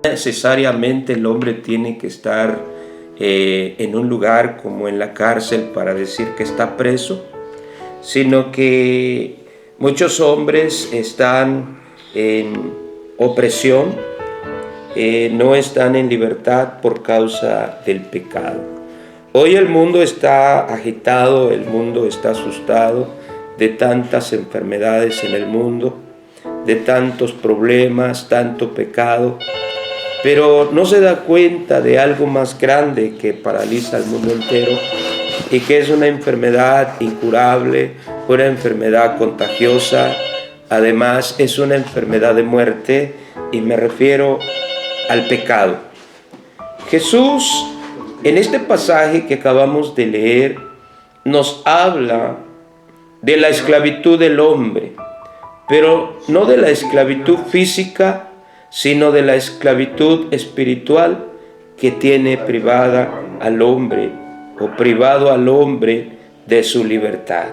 Necesariamente el hombre tiene que estar en un lugar como en la cárcel para decir que está preso, sino que muchos hombres están en opresión, no están en libertad por causa del pecado. Hoy el mundo está agitado, el mundo está asustado de tantas enfermedades en el mundo, de tantos problemas, tanto pecado, pero no se da cuenta de algo más grande que paraliza al mundo entero y que es una enfermedad incurable, una enfermedad contagiosa, además es una enfermedad de muerte, y me refiero al pecado. Jesús, en este pasaje que acabamos de leer, nos habla de la esclavitud del hombre, pero no de la esclavitud física, sino de la esclavitud espiritual que tiene privada al hombre o privado al hombre de su libertad.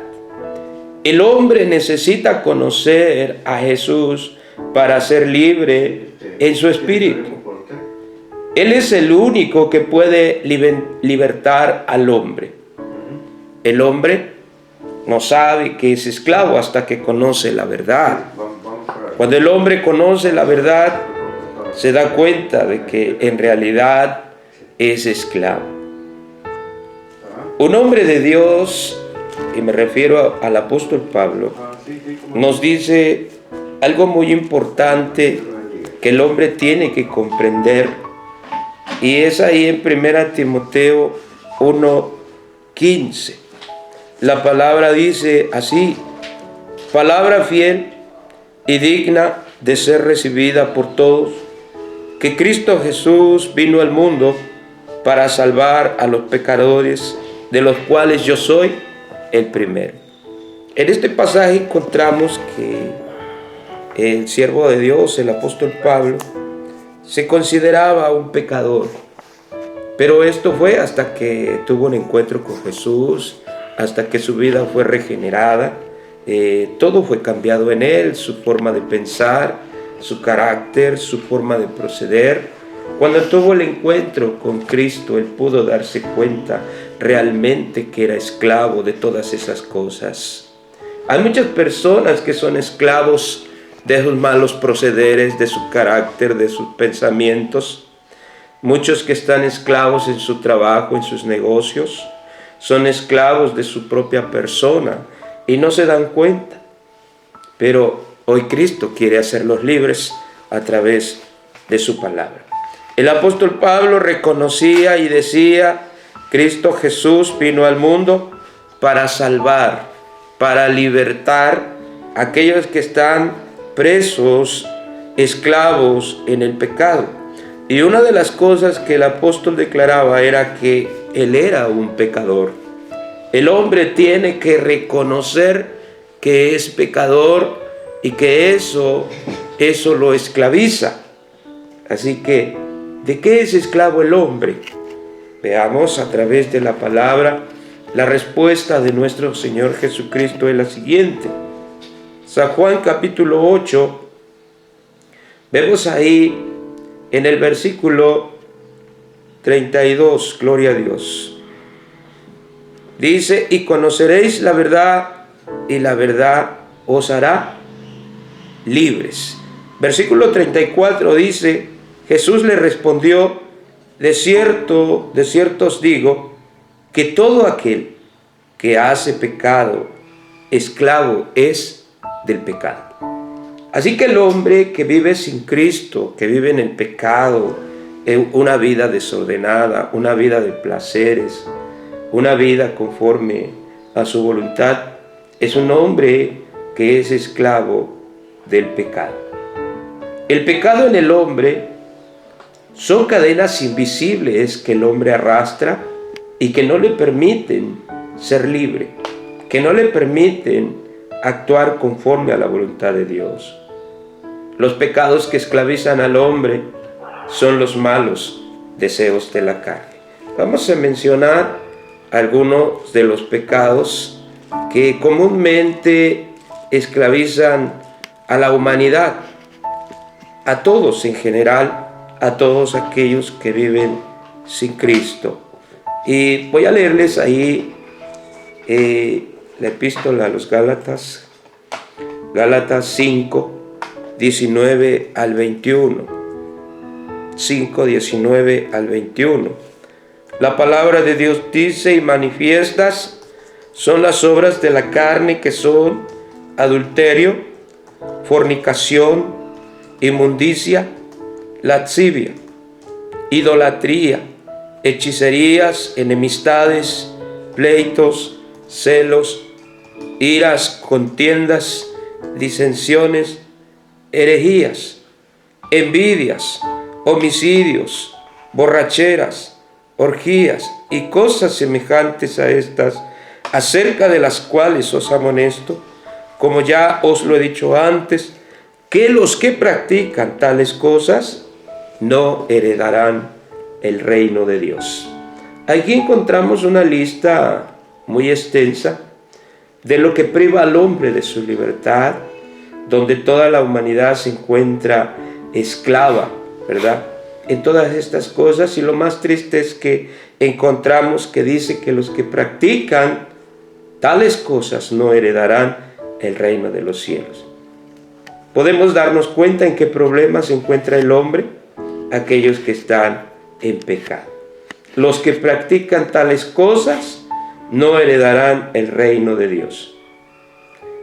El hombre necesita conocer a Jesús para ser libre en su espíritu. Él es el único que puede libertar al hombre. El hombre no sabe que es esclavo hasta que conoce la verdad. Cuando el hombre conoce la verdad, se da cuenta de que en realidad es esclavo. Un hombre de Dios, y me refiero al apóstol Pablo, nos dice algo muy importante que el hombre tiene que comprender, y es ahí en 1 Timoteo 1:15. La palabra dice así: palabra fiel y digna de ser recibida por todos, que Cristo Jesús vino al mundo para salvar a los pecadores, de los cuales yo soy el primero. En este pasaje encontramos que el siervo de Dios, el apóstol Pablo, se consideraba un pecador, pero esto fue hasta que tuvo un encuentro con Jesús, hasta que su vida fue regenerada. Todo fue cambiado en él, su forma de pensar, su carácter, su forma de proceder. Cuando tuvo el encuentro con Cristo, él pudo darse cuenta realmente que era esclavo de todas esas cosas. Hay muchas personas que son esclavos de sus malos procederes, de su carácter, de sus pensamientos. Muchos que están esclavos en su trabajo, en sus negocios, son esclavos de su propia persona y no se dan cuenta. Pero hoy Cristo quiere hacerlos libres a través de su palabra. El apóstol Pablo reconocía y decía: Cristo Jesús vino al mundo para salvar, para libertar a aquellos que están presos, esclavos en el pecado. Y una de las cosas que el apóstol declaraba era que él era un pecador. El hombre tiene que reconocer que es pecador y que eso lo esclaviza. Así que, ¿de qué es esclavo el hombre? Veamos a través de la palabra la respuesta de nuestro Señor Jesucristo es la siguiente. San Juan capítulo 8, vemos ahí en el versículo 32, gloria a Dios. Dice: y conoceréis la verdad, y la verdad os hará libres. Versículo 34 dice: Jesús le respondió: de cierto os digo, que todo aquel que hace pecado, esclavo es del pecado. Así que el hombre que vive sin Cristo, que vive en el pecado, una vida desordenada, una vida de placeres, una vida conforme a su voluntad, es un hombre que es esclavo del pecado. El pecado en el hombre son cadenas invisibles que el hombre arrastra y que no le permiten ser libre, que no le permiten actuar conforme a la voluntad de Dios. Los pecados que esclavizan al hombre son los malos deseos de la carne. Vamos a mencionar algunos de los pecados que comúnmente esclavizan a la humanidad, a todos en general, a todos aquellos que viven sin Cristo. Y voy a leerles ahí la epístola a los Gálatas, Gálatas 5, 19 al 21. 5, 19 al 21. La palabra de Dios dice: y manifiestas son las obras de la carne, que son adulterio, fornicación, inmundicia, lascivia, idolatría, hechicerías, enemistades, pleitos, celos, iras, contiendas, disensiones, herejías, envidias, homicidios, borracheras, orgías y cosas semejantes a estas, acerca de las cuales os amonesto, como ya os lo he dicho antes, que los que practican tales cosas no heredarán el reino de Dios. Aquí encontramos una lista muy extensa de lo que priva al hombre de su libertad, donde toda la humanidad se encuentra esclava, ¿verdad?, en todas estas cosas. Y lo más triste es que encontramos que dice que los que practican tales cosas no heredarán el reino de los cielos. Podemos darnos cuenta en qué problema se encuentra el hombre: aquellos que están en pecado. Los que practican tales cosas no heredarán el reino de Dios.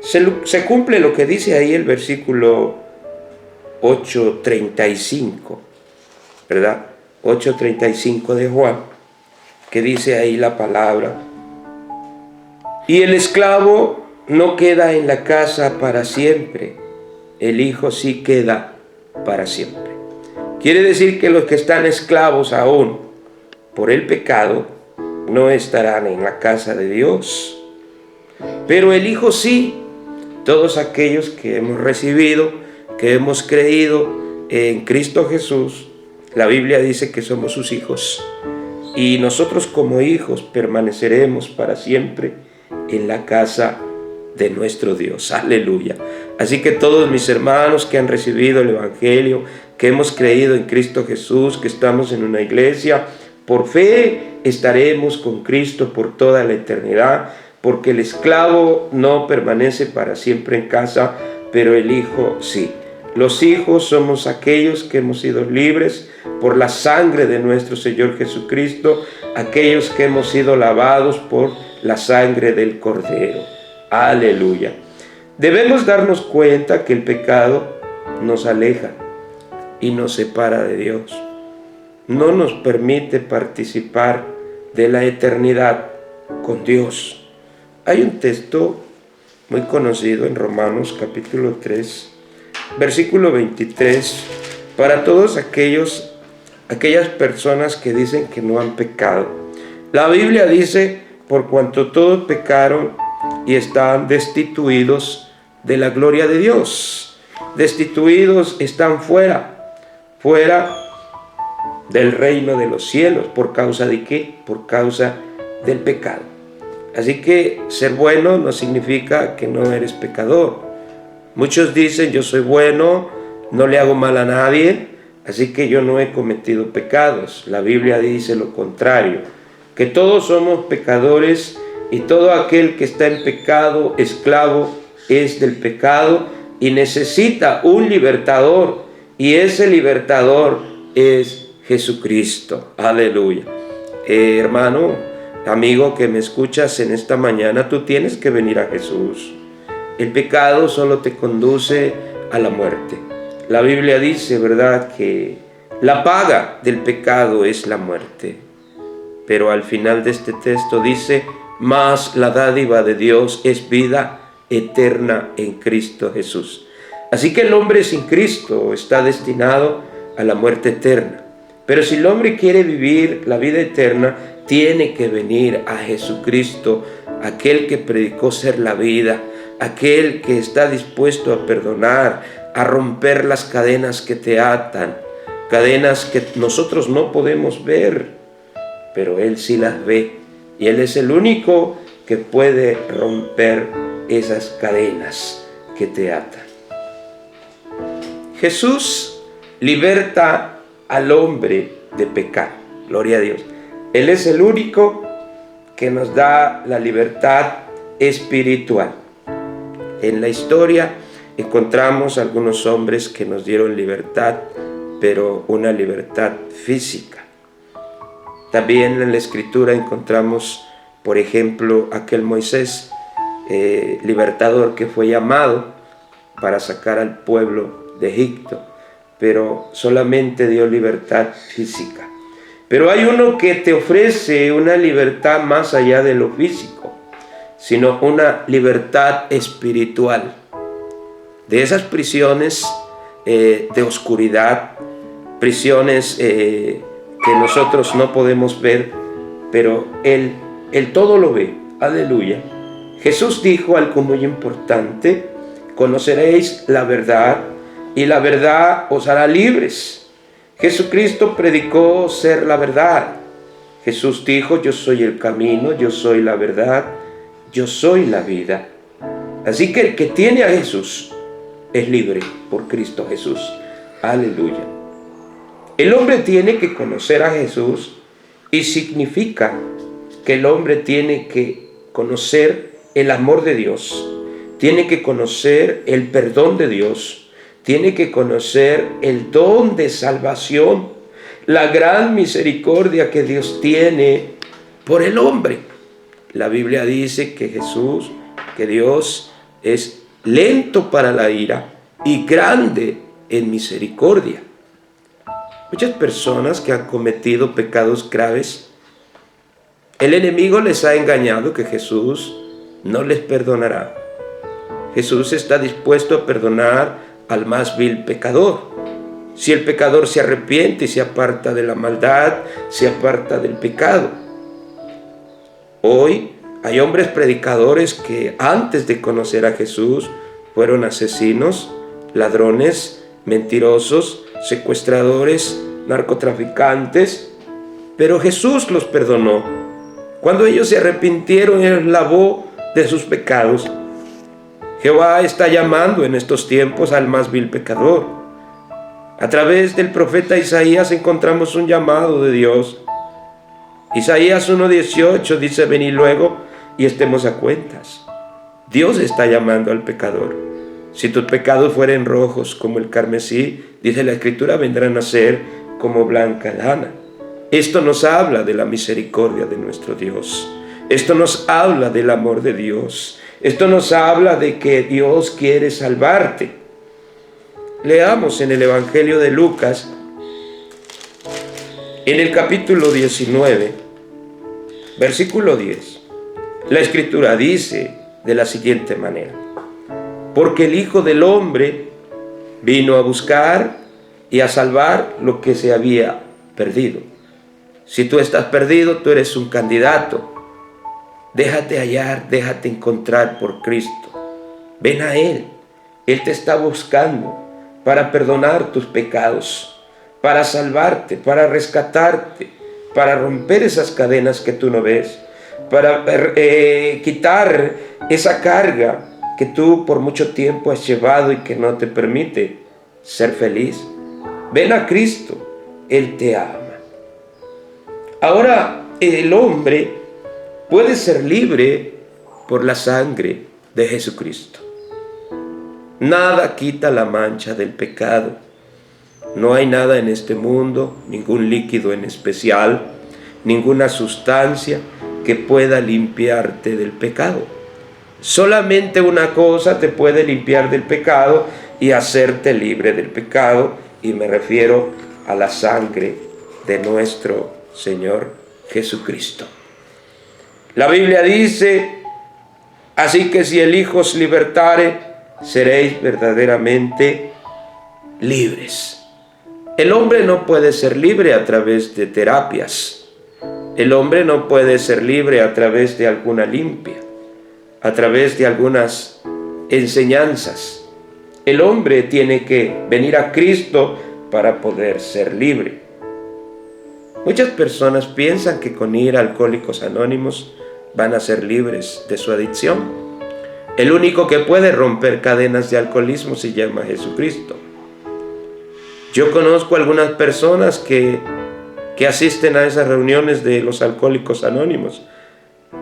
Se cumple lo que dice ahí el versículo 8:35, ¿verdad? 8:35 de Juan, que dice ahí la palabra: y el esclavo no queda en la casa para siempre, el Hijo sí queda para siempre. Quiere decir que los que están esclavos aún por el pecado no estarán en la casa de Dios, pero el Hijo sí. Todos aquellos que hemos recibido, que hemos creído en Cristo Jesús, la Biblia dice que somos sus hijos, y nosotros como hijos permaneceremos para siempre en la casa de nuestro Dios. Aleluya. Así que todos mis hermanos que han recibido el Evangelio, que hemos creído en Cristo Jesús, que estamos en una iglesia, por fe estaremos con Cristo por toda la eternidad, porque el esclavo no permanece para siempre en casa, pero el Hijo sí. Los hijos somos aquellos que hemos sido libres por la sangre de nuestro Señor Jesucristo, aquellos que hemos sido lavados por la sangre del Cordero. Aleluya. Debemos darnos cuenta que el pecado nos aleja y nos separa de Dios. No nos permite participar de la eternidad con Dios. Hay un texto muy conocido en Romanos capítulo 3, versículo 23, para todos aquellas personas que dicen que no han pecado. La Biblia dice: por cuanto todos pecaron y están destituidos de la gloria de Dios. Destituidos, están fuera del reino de los cielos. ¿Por causa de qué? Por causa del pecado. Así que ser bueno no significa que no eres pecador. Muchos dicen: yo soy bueno, no le hago mal a nadie, así que yo no he cometido pecados. La Biblia dice lo contrario, que todos somos pecadores, y todo aquel que está en pecado, esclavo es del pecado y necesita un libertador, y ese libertador es Jesucristo. Aleluya. Hermano, amigo que me escuchas en esta mañana, tú tienes que venir a Jesús. El pecado solo te conduce a la muerte. La Biblia dice, ¿verdad?, que la paga del pecado es la muerte. Pero al final de este texto dice: mas la dádiva de Dios es vida eterna en Cristo Jesús. Así que el hombre sin Cristo está destinado a la muerte eterna. Pero si el hombre quiere vivir la vida eterna, tiene que venir a Jesucristo, aquel que predicó ser la vida, aquel que está dispuesto a perdonar, a romper las cadenas que te atan, cadenas que nosotros no podemos ver, pero Él sí las ve, y Él es el único que puede romper esas cadenas que te atan. Jesús liberta al hombre de pecar. Gloria a Dios. Él es el único que nos da la libertad espiritual. En la historia encontramos algunos hombres que nos dieron libertad, pero una libertad física. También en la Escritura encontramos, por ejemplo, aquel Moisés, libertador, que fue llamado para sacar al pueblo de Egipto, pero solamente dio libertad física. Pero hay uno que te ofrece una libertad más allá de lo físico, sino una libertad espiritual. De esas prisiones de oscuridad, prisiones que nosotros no podemos ver, pero Él todo lo ve. Aleluya. Jesús dijo algo muy importante: conoceréis la verdad y la verdad os hará libres. Jesucristo predicó ser la verdad. Jesús dijo: yo soy el camino, yo soy la verdad, yo soy la vida. Así que el que tiene a Jesús es libre por Cristo Jesús. Aleluya. El hombre tiene que conocer a Jesús, y significa que el hombre tiene que conocer el amor de Dios, tiene que conocer el perdón de Dios, tiene que conocer el don de salvación, la gran misericordia que Dios tiene por el hombre. La Biblia dice que Dios es lento para la ira y grande en misericordia. Muchas personas que han cometido pecados graves, el enemigo les ha engañado que Jesús no les perdonará. Jesús está dispuesto a perdonar al más vil pecador. Si el pecador se arrepiente y se aparta de la maldad, se aparta del pecado. Hoy hay hombres predicadores que antes de conocer a Jesús fueron asesinos, ladrones, mentirosos, secuestradores, narcotraficantes, pero Jesús los perdonó. Cuando ellos se arrepintieron, Él los lavó de sus pecados. Jehová está llamando en estos tiempos al más vil pecador. A través del profeta Isaías encontramos un llamado de Dios. Isaías 1:18 dice: venid luego y estemos a cuentas. Dios está llamando al pecador. Si tus pecados fueren rojos como el carmesí, dice la Escritura, vendrán a ser como blanca lana. Esto nos habla de la misericordia de nuestro Dios. Esto nos habla del amor de Dios. Esto nos habla de que Dios quiere salvarte. Leamos en el Evangelio de Lucas, en el capítulo 19, versículo 10. La Escritura dice de la siguiente manera: porque el Hijo del Hombre vino a buscar y a salvar lo que se había perdido. Si tú estás perdido, tú eres un candidato. Déjate hallar, déjate encontrar por Cristo. Ven a Él. Él te está buscando para perdonar tus pecados, para salvarte, para rescatarte, para romper esas cadenas que tú no ves, para quitar esa carga que tú por mucho tiempo has llevado y que no te permite ser feliz. Ven a Cristo, Él te ama. Ahora, el hombre puede ser libre por la sangre de Jesucristo. Nada quita la mancha del pecado. No hay nada en este mundo, ningún líquido en especial, ninguna sustancia que pueda limpiarte del pecado. Solamente una cosa te puede limpiar del pecado y hacerte libre del pecado, y me refiero a la sangre de nuestro Señor Jesucristo. La Biblia dice: así que si el Hijo os libertare, seréis verdaderamente libres. El hombre no puede ser libre a través de terapias. El hombre no puede ser libre a través de alguna limpia, a través de algunas enseñanzas. El hombre tiene que venir a Cristo para poder ser libre. Muchas personas piensan que con ir a Alcohólicos Anónimos van a ser libres de su adicción. El único que puede romper cadenas de alcoholismo se llama Jesucristo. Yo conozco algunas personas que asisten a esas reuniones de los alcohólicos anónimos,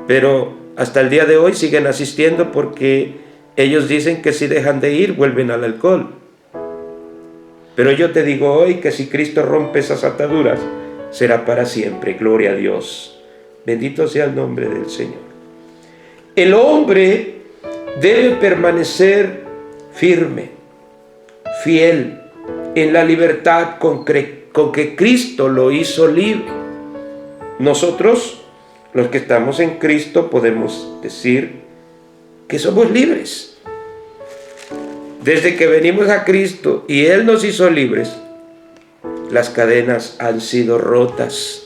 pero hasta el día de hoy siguen asistiendo porque ellos dicen que si dejan de ir vuelven al alcohol. Pero yo te digo hoy que si Cristo rompe esas ataduras, será para siempre. Gloria a Dios. Bendito sea el nombre del Señor. El hombre debe permanecer firme, fiel, en la libertad con que Cristo lo hizo libre. Nosotros, los que estamos en Cristo, podemos decir que somos libres. Desde que venimos a Cristo y Él nos hizo libres, las cadenas han sido rotas.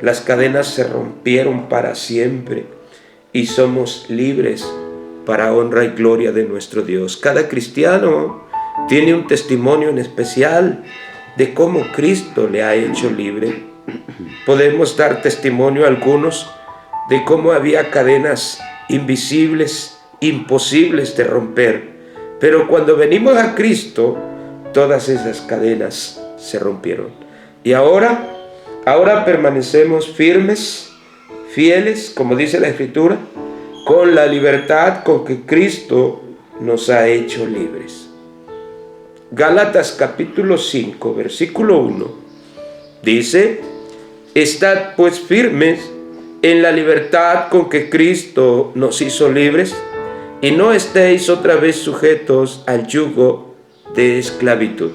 Las cadenas se rompieron para siempre y somos libres para honra y gloria de nuestro Dios. Cada cristiano tiene un testimonio en especial de cómo Cristo le ha hecho libre. Podemos dar testimonio a algunos de cómo había cadenas invisibles, imposibles de romper. Pero cuando venimos a Cristo, todas esas cadenas se rompieron. Y ahora permanecemos firmes, fieles, como dice la Escritura, con la libertad con que Cristo nos ha hecho libres. Gálatas capítulo 5, versículo 1, dice: Estad pues firmes en la libertad con que Cristo nos hizo libres, y no estéis otra vez sujetos al yugo de esclavitud.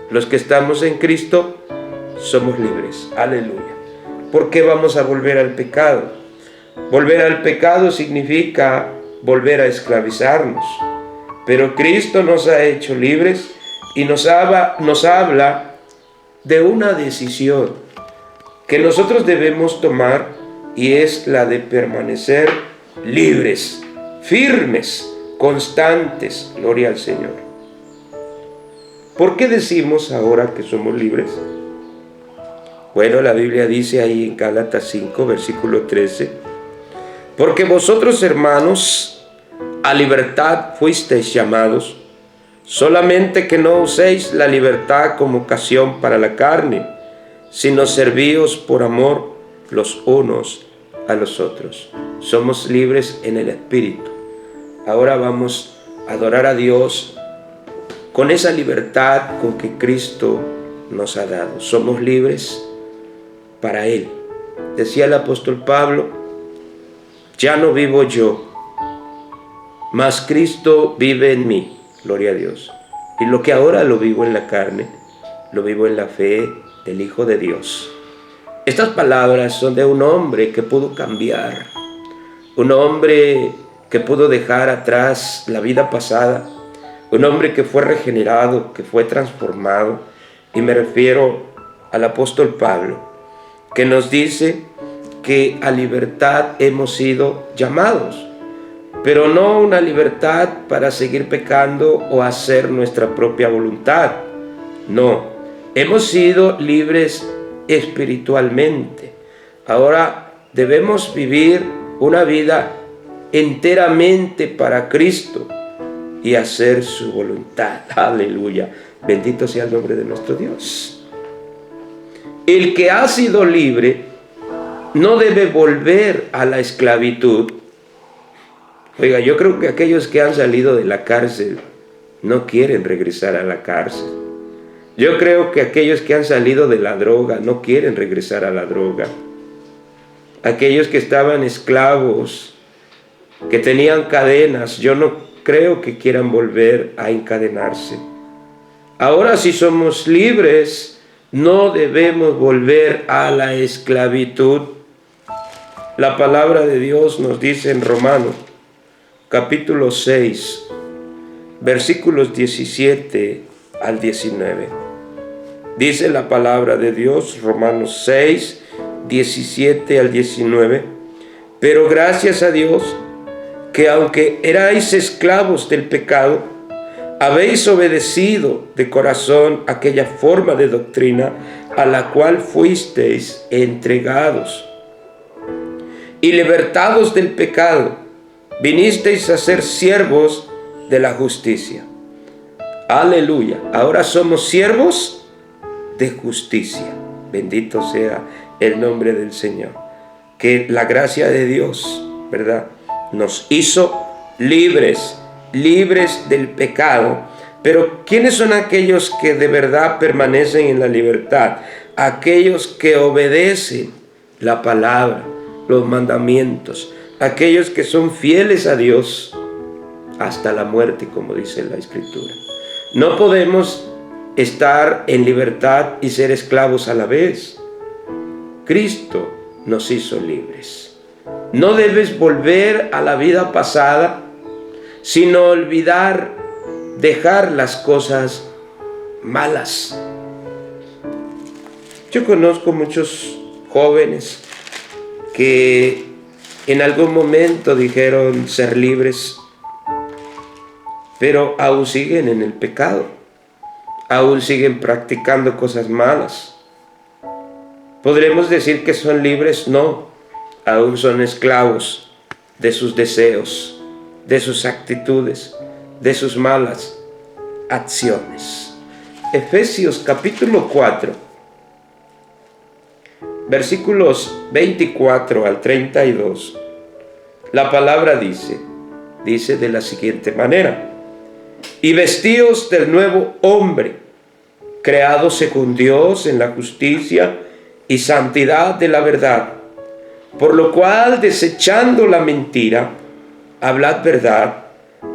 Los que estamos en Cristo somos libres. Aleluya. ¿Por qué vamos a volver al pecado? Volver al pecado significa volver a esclavizarnos. Pero Cristo nos ha hecho libres y nos habla de una decisión que nosotros debemos tomar, y es la de permanecer libres, firmes, constantes. Gloria al Señor. ¿Por qué decimos ahora que somos libres? Bueno, la Biblia dice ahí en Gálatas 5, versículo 13: Porque vosotros, hermanos, a libertad fuisteis llamados, solamente que no uséis la libertad como ocasión para la carne, sino servíos por amor los unos a los otros. Somos libres en el Espíritu. Ahora vamos a adorar a Dios con esa libertad con que Cristo nos ha dado. Somos libres para Él. Decía el apóstol Pablo: ya no vivo yo, mas Cristo vive en mí. Gloria a Dios. Y lo que ahora lo vivo en la carne, lo vivo en la fe del Hijo de Dios. Estas palabras son de un hombre que pudo cambiar, un hombre que pudo dejar atrás la vida pasada, un hombre que fue regenerado, que fue transformado. Y me refiero al apóstol Pablo, que nos dice que a libertad hemos sido llamados, pero no una libertad para seguir pecando o hacer nuestra propia voluntad. No, hemos sido libres espiritualmente. Ahora debemos vivir una vida enteramente para Cristo y hacer su voluntad. Aleluya. Bendito sea el nombre de nuestro Dios. El que ha sido libre no debe volver a la esclavitud. Oiga, yo creo que aquellos que han salido de la cárcel no quieren regresar a la cárcel. Yo creo que aquellos que han salido de la droga no quieren regresar a la droga. Aquellos que estaban esclavos, que tenían cadenas, yo no creo que quieran volver a encadenarse. Ahora, si somos libres, no debemos volver a la esclavitud. La palabra de Dios nos dice en Romanos capítulo 6, versículos 17 al 19. Dice la palabra de Dios, Romanos 6, 17 al 19: Pero gracias a Dios, que aunque erais esclavos del pecado, habéis obedecido de corazón aquella forma de doctrina a la cual fuisteis entregados. Y libertados del pecado, vinisteis a ser siervos de la justicia. Aleluya. Ahora somos siervos de justicia. Bendito sea el nombre del Señor. Que la gracia de Dios, ¿verdad?, nos hizo libres, libres del pecado. Pero ¿quiénes son aquellos que de verdad permanecen en la libertad? Aquellos que obedecen la palabra, los mandamientos, aquellos que son fieles a Dios hasta la muerte, como dice la Escritura. No podemos estar en libertad y ser esclavos a la vez. Cristo nos hizo libres. No debes volver a la vida pasada, sino olvidar, dejar las cosas malas. Yo conozco muchos jóvenes que en algún momento dijeron ser libres, pero aún siguen en el pecado, aún siguen practicando cosas malas. ¿Podremos decir que son libres? No, aún son esclavos de sus deseos, de sus actitudes, de sus malas acciones. Efesios capítulo 4, versículos 24 al 32, la palabra dice de la siguiente manera: y vestíos del nuevo hombre, creado según Dios en la justicia y santidad de la verdad, por lo cual, desechando la mentira, hablad verdad,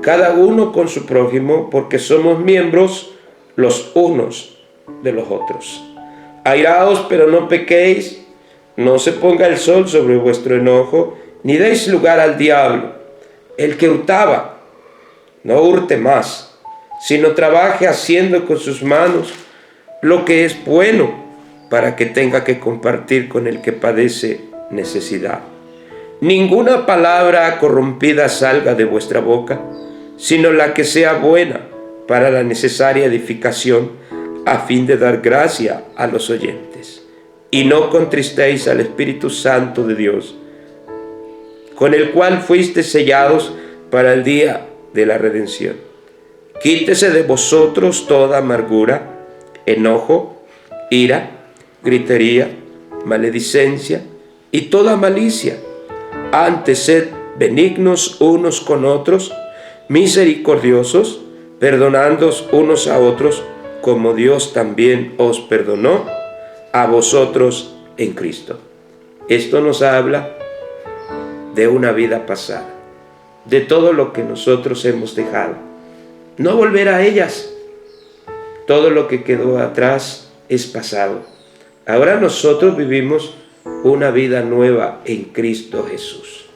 cada uno con su prójimo, porque somos miembros los unos de los otros. Airaos, pero no pequéis, no se ponga el sol sobre vuestro enojo, ni deis lugar al diablo. El que hurtaba, no hurte más, sino trabaje haciendo con sus manos lo que es bueno, para que tenga que compartir con el que padece necesidad. Ninguna palabra corrompida salga de vuestra boca, sino la que sea buena para la necesaria edificación, a fin de dar gracia a los oyentes. Y no contristéis al Espíritu Santo de Dios, con el cual fuisteis sellados para el día de la redención. Quítese de vosotros toda amargura, enojo, ira, gritería, maledicencia y toda malicia. Antes sed benignos unos con otros, misericordiosos, perdonándoos unos a otros, como Dios también os perdonó a vosotros en Cristo. Esto nos habla de una vida pasada, de todo lo que nosotros hemos dejado. No volver a ellas. Todo lo que quedó atrás es pasado. Ahora nosotros vivimos una vida nueva en Cristo Jesús.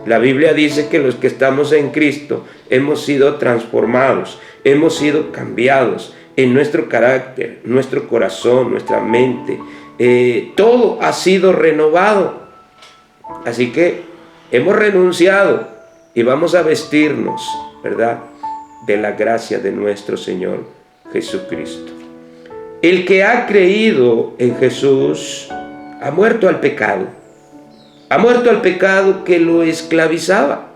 La Biblia dice que los que estamos en Cristo hemos sido transformados, hemos sido cambiados en nuestro carácter, nuestro corazón, nuestra mente. Todo ha sido renovado. Así que hemos renunciado y vamos a vestirnos, ¿verdad?, de la gracia de nuestro Señor Jesucristo. El que ha creído en Jesús ha muerto al pecado. Ha muerto al pecado que lo esclavizaba.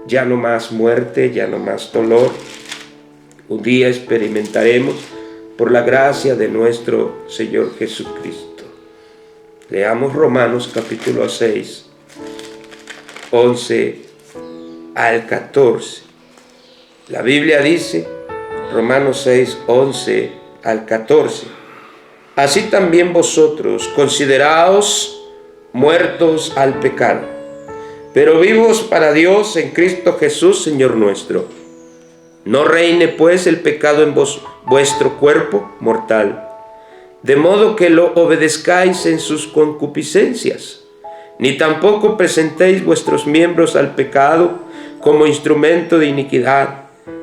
Ya no más muerte, ya no más dolor. Un día experimentaremos por la gracia de nuestro Señor Jesucristo. Leamos Romanos capítulo 6, 11 al 14. La Biblia dice, Romanos 6, 11 al 14: así también vosotros consideraos muertos al pecado, pero vivos para Dios en Cristo Jesús, Señor nuestro. No reine pues el pecado en vuestro cuerpo mortal, de modo que lo obedezcáis en sus concupiscencias, ni tampoco presentéis vuestros miembros al pecado como instrumento de iniquidad,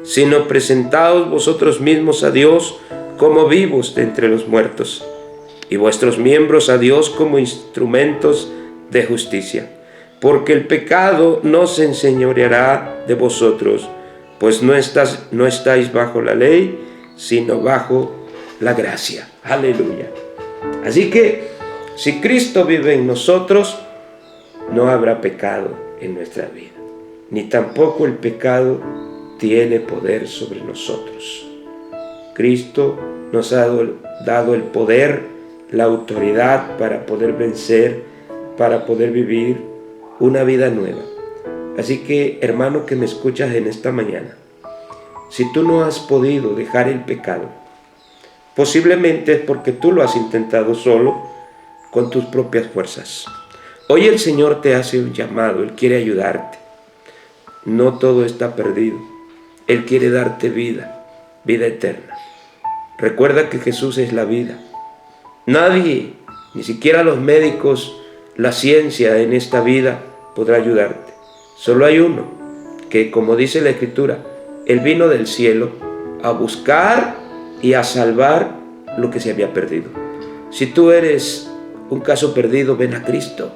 sino presentaos vosotros mismos a Dios como vivos de entre los muertos, y vuestros miembros a Dios como instrumentos de justicia. Porque el pecado no se enseñoreará de vosotros, pues no estáis bajo la ley, sino bajo la gracia. Aleluya. Así que, si Cristo vive en nosotros, no habrá pecado en nuestra vida, ni tampoco el pecado tiene poder sobre nosotros. Cristo nos ha dado el poder, la autoridad para poder vencer, para poder vivir una vida nueva. Así que, hermano que me escuchas en esta mañana, si tú no has podido dejar el pecado, posiblemente es porque tú lo has intentado solo con tus propias fuerzas. Hoy el Señor te hace un llamado, Él quiere ayudarte. No todo está perdido. Él quiere darte vida, vida eterna. Recuerda que Jesús es la vida. Nadie, ni siquiera los médicos, la ciencia en esta vida podrá ayudarte. Solo hay uno, que como dice la Escritura, Él vino del cielo a buscar y a salvar lo que se había perdido. Si tú eres un caso perdido, ven a Cristo.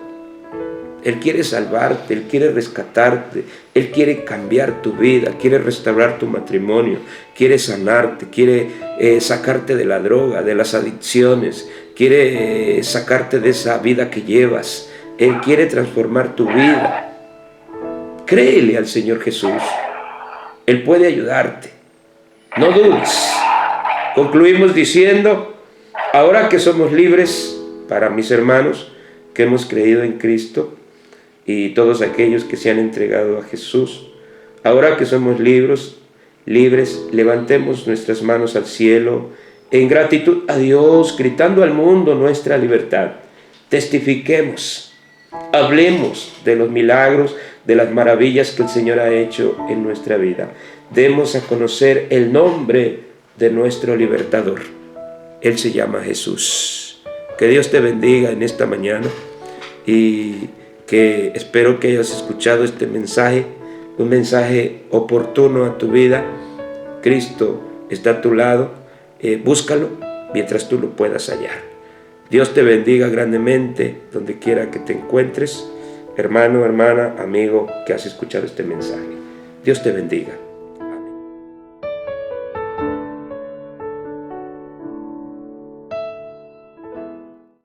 Él quiere salvarte, Él quiere rescatarte, Él quiere cambiar tu vida, quiere restaurar tu matrimonio, quiere sanarte, quiere sacarte de la droga, de las adicciones, quiere sacarte de esa vida que llevas. Él quiere transformar tu vida. Créele al Señor Jesús. Él puede ayudarte. No dudes. Concluimos diciendo, ahora que somos libres, para mis hermanos que hemos creído en Cristo y todos aquellos que se han entregado a Jesús, ahora que somos libres, levantemos nuestras manos al cielo en gratitud a Dios, gritando al mundo nuestra libertad. Testifiquemos, hablemos de los milagros, de las maravillas que el Señor ha hecho en nuestra vida. Demos a conocer el nombre de nuestro libertador. Él se llama Jesús. Que Dios te bendiga en esta mañana y que espero que hayas escuchado este mensaje, un mensaje oportuno a tu vida. Cristo está a tu lado, búscalo mientras tú lo puedas hallar. Dios te bendiga grandemente donde quiera que te encuentres, hermano, hermana, amigo que has escuchado este mensaje. Dios te bendiga.